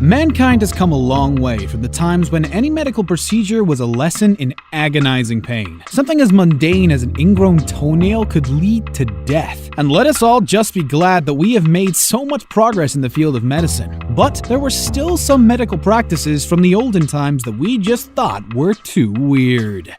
Mankind has come a long way from the times when any medical procedure was a lesson in agonizing pain. Something as mundane as an ingrown toenail could lead to death. And let us all just be glad that we have made so much progress in the field of medicine. But there were still some medical practices from the olden times that we just thought were too weird.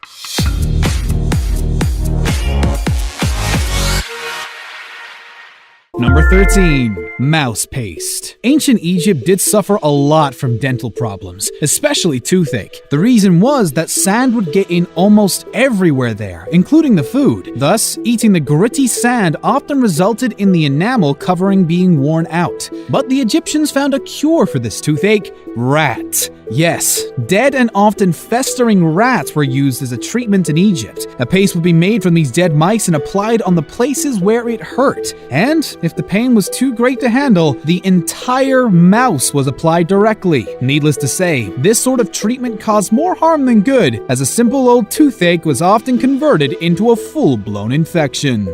Number 13. Mouse paste. Ancient Egypt did suffer a lot from dental problems, especially toothache. The reason was that sand would get in almost everywhere there, including the food. Thus, eating the gritty sand often resulted in the enamel covering being worn out. But the Egyptians found a cure for this toothache: rat. Yes, dead and often festering rats were used as a treatment in Egypt. A paste would be made from these dead mice and applied on the places where it hurt. And if the pain was too great to handle, the entire mouse was applied directly. Needless to say, this sort of treatment caused more harm than good, as a simple old toothache was often converted into a full-blown infection.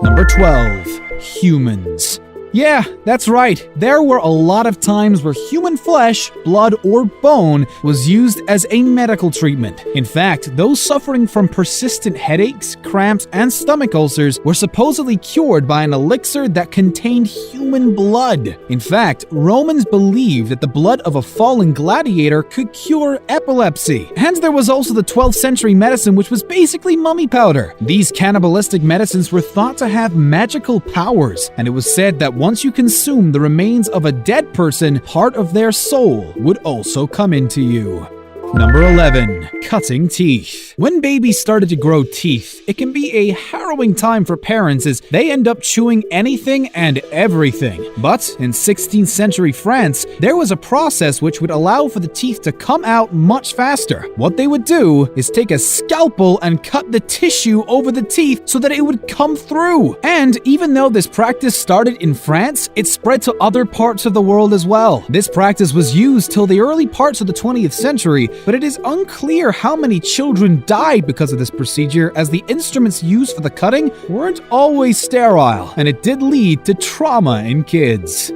Number 12. Humans. Yeah, that's right. There were a lot of times where human flesh, blood, or bone was used as a medical treatment. In fact, those suffering from persistent headaches, cramps, and stomach ulcers were supposedly cured by an elixir that contained human blood. In fact, Romans believed that the blood of a fallen gladiator could cure epilepsy. Hence, there was also the 12th century medicine, which was basically mummy powder. These cannibalistic medicines were thought to have magical powers, and it was said that once you consume the remains of a dead person, part of their soul would also come into you. Number 11. Cutting teeth. When babies started to grow teeth, it can be a harrowing time for parents as they end up chewing anything and everything. But in 16th century France, there was a process which would allow for the teeth to come out much faster. What they would do is take a scalpel and cut the tissue over the teeth so that it would come through. And even though this practice started in France, it spread to other parts of the world as well. This practice was used till the early parts of the 20th century, but it is unclear how many children died because of this procedure, as the instruments used for the cutting weren't always sterile, and it did lead to trauma in kids.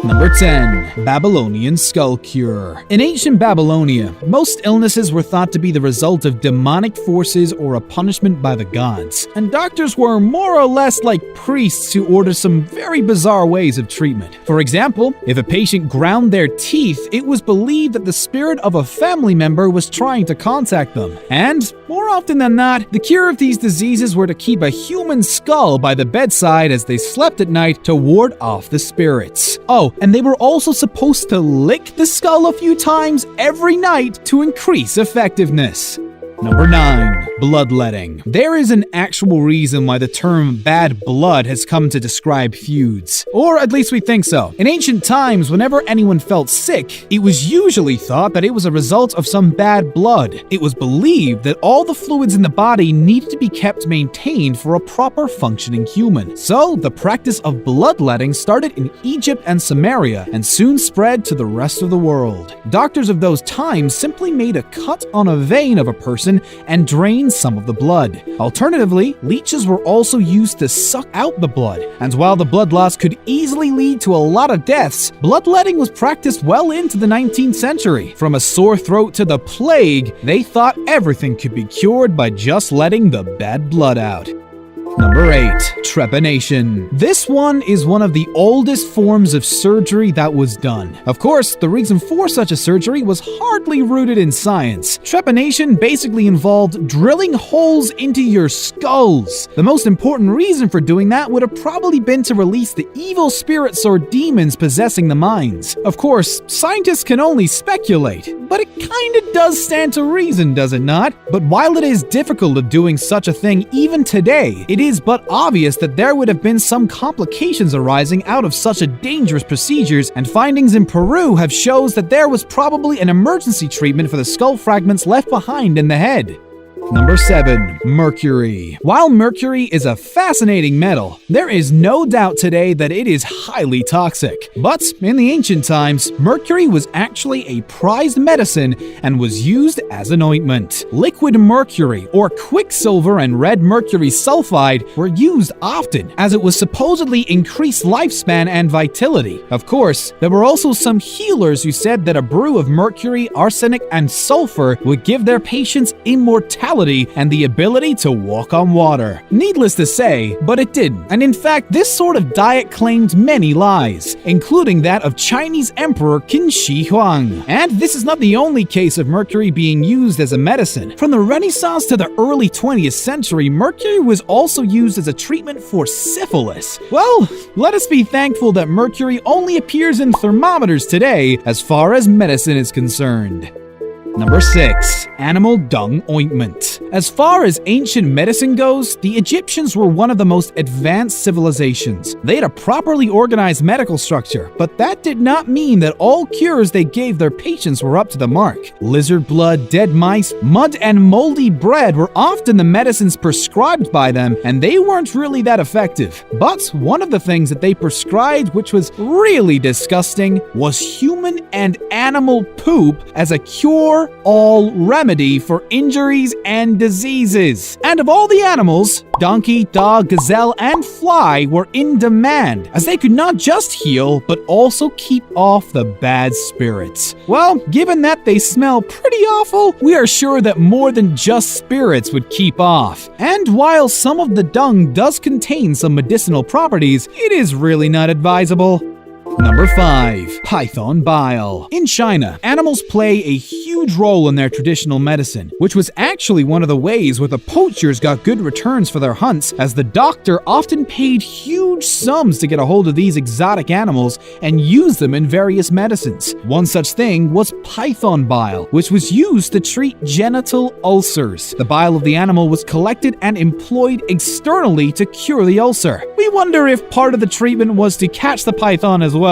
Number 10. Babylonian skull cure. In ancient Babylonia, most illnesses were thought to be the result of demonic forces or a punishment by the gods, and doctors were more or less like priests who ordered some very bizarre ways of treatment. For example, if a patient ground their teeth, it was believed that the spirit of a family member was trying to contact them. And, more often than not, the cure of these diseases were to keep a human skull by the bedside as they slept at night to ward off the spirits. Oh, and they were also supposed to lick the skull a few times every night to increase effectiveness. Number 9. Bloodletting. There is an actual reason why the term bad blood has come to describe feuds. Or at least we think so. In ancient times, whenever anyone felt sick, it was usually thought that it was a result of some bad blood. It was believed that all the fluids in the body needed to be kept maintained for a proper functioning human. So, the practice of bloodletting started in Egypt and Samaria and soon spread to the rest of the world. Doctors of those times simply made a cut on a vein of a person and drain some of the blood. Alternatively, leeches were also used to suck out the blood, and while the blood loss could easily lead to a lot of deaths, bloodletting was practiced well into the 19th century. From a sore throat to the plague, they thought everything could be cured by just letting the bad blood out. Number 8. Trepanation. This one is one of the oldest forms of surgery that was done. Of course, the reason for such a surgery was hardly rooted in science. Trepanation basically involved drilling holes into your skulls. The most important reason for doing that would have probably been to release the evil spirits or demons possessing the minds. Of course, scientists can only speculate, but it kinda does stand to reason, does it not? But while it is difficult of doing such a thing even today, it is but obvious that there would have been some complications arising out of such a dangerous procedures, and findings in Peru have shows that there was probably an emergency treatment for the skull fragments left behind in the head. Number 7. Mercury. While mercury is a fascinating metal, there is no doubt today that it is highly toxic. But in the ancient times, mercury was actually a prized medicine and was used as an ointment. Liquid mercury, or quicksilver and red mercury sulfide, were used often, as it was supposedly increased lifespan and vitality. Of course, there were also some healers who said that a brew of mercury, arsenic, and sulfur would give their patients immortality and the ability to walk on water. Needless to say, but it didn't. And in fact, this sort of diet claimed many lies, including that of Chinese Emperor Qin Shi Huang. And this is not the only case of mercury being used as a medicine. From the Renaissance to the early 20th century, mercury was also used as a treatment for syphilis. Well, let us be thankful that mercury only appears in thermometers today as far as medicine is concerned. Number 6. Animal dung ointment. As far as ancient medicine goes, the Egyptians were one of the most advanced civilizations. They had a properly organized medical structure, but that did not mean that all cures they gave their patients were up to the mark. Lizard blood, dead mice, mud, and moldy bread were often the medicines prescribed by them, and they weren't really that effective. But one of the things that they prescribed, which was really disgusting, was human and animal poop as a cure-all remedy for injuries and diseases. And of all the animals, donkey, dog, gazelle, and fly were in demand, as they could not just heal, but also keep off the bad spirits. Well, given that they smell pretty awful, we are sure that more than just spirits would keep off. And while some of the dung does contain some medicinal properties, it is really not advisable. Number 5. Python bile. In China, animals play a huge role in their traditional medicine, which was actually one of the ways where the poachers got good returns for their hunts, as the doctor often paid huge sums to get a hold of these exotic animals and use them in various medicines. One such thing was python bile, which was used to treat genital ulcers. The bile of the animal was collected and employed externally to cure the ulcer. We wonder if part of the treatment was to catch the python as well.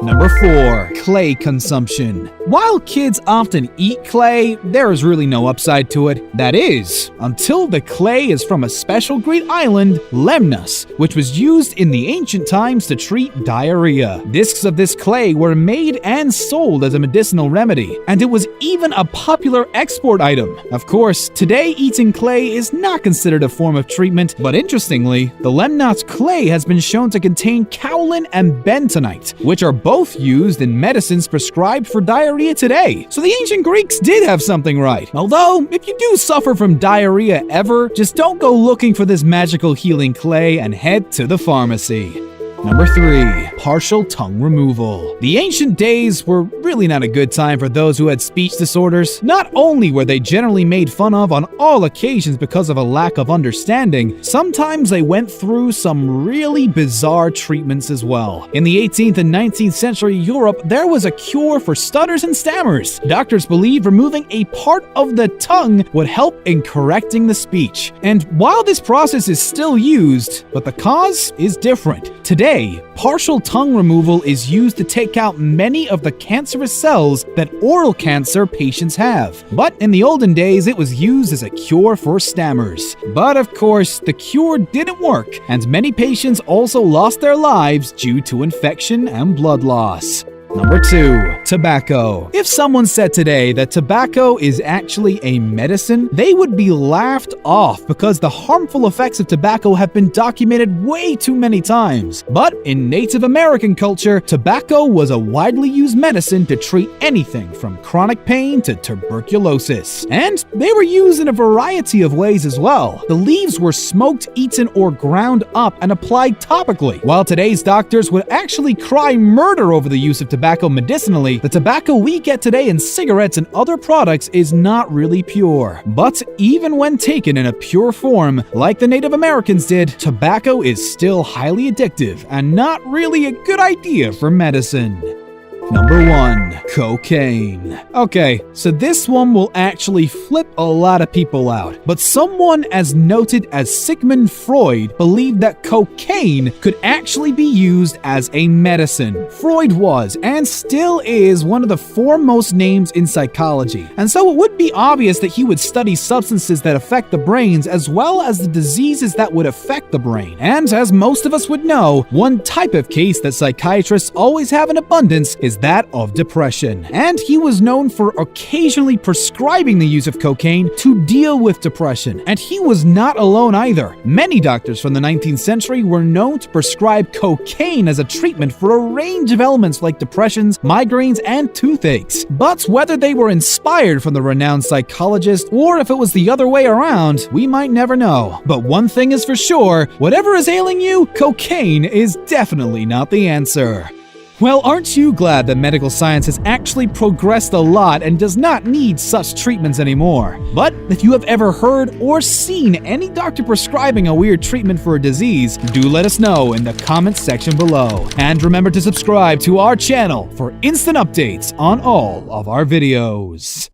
Number 4. Clay consumption. While kids often eat clay, there is really no upside to it. That is, until the clay is from a special Greek island, Lemnos, which was used in the ancient times to treat diarrhea. Discs of this clay were made and sold as a medicinal remedy, and it was even a popular export item. Of course, today eating clay is not considered a form of treatment, but interestingly, the Lemnos clay has been shown to contain kaolin and bentonite, which are both used in medicines prescribed for diarrhea today. So the ancient Greeks did have something right. Although, if you do suffer from diarrhea ever, just don't go looking for this magical healing clay and head to the pharmacy. Number 3. Partial tongue removal. The ancient days were really not a good time for those who had speech disorders. Not only were they generally made fun of on all occasions because of a lack of understanding, sometimes they went through some really bizarre treatments as well. In the 18th and 19th century Europe, there was a cure for stutters and stammers. Doctors believed removing a part of the tongue would help in correcting the speech. And while this process is still used, but the cause is different. Today, partial tongue removal is used to take out many of the cancerous cells that oral cancer patients have. But in the olden days, it was used as a cure for stammers. But of course, the cure didn't work, and many patients also lost their lives due to infection and blood loss. Number 2. Tobacco. If someone said today that tobacco is actually a medicine, they would be laughed off because the harmful effects of tobacco have been documented way too many times. But in Native American culture, tobacco was a widely used medicine to treat anything from chronic pain to tuberculosis. And they were used in a variety of ways as well. The leaves were smoked, eaten, or ground up and applied topically. While today's doctors would actually cry murder over the use of tobacco medicinally, the tobacco we get today in cigarettes and other products is not really pure. But even when taken in a pure form, like the Native Americans did, tobacco is still highly addictive and not really a good idea for medicine. Number 1. Cocaine. Okay, so this one will actually flip a lot of people out, but someone as noted as Sigmund Freud believed that cocaine could actually be used as a medicine. Freud was, and still is, one of the foremost names in psychology, and so it would be obvious that he would study substances that affect the brains as well as the diseases that would affect the brain. And as most of us would know, one type of case that psychiatrists always have in abundance is that of depression. And he was known for occasionally prescribing the use of cocaine to deal with depression. And he was not alone either. Many doctors from the 19th century were known to prescribe cocaine as a treatment for a range of ailments like depressions, migraines, and toothaches. But whether they were inspired from the renowned psychologist or if it was the other way around, we might never know. But one thing is for sure, whatever is ailing you, cocaine is definitely not the answer. Well, aren't you glad that medical science has actually progressed a lot and does not need such treatments anymore? But if you have ever heard or seen any doctor prescribing a weird treatment for a disease, do let us know in the comments section below. And remember to subscribe to our channel for instant updates on all of our videos.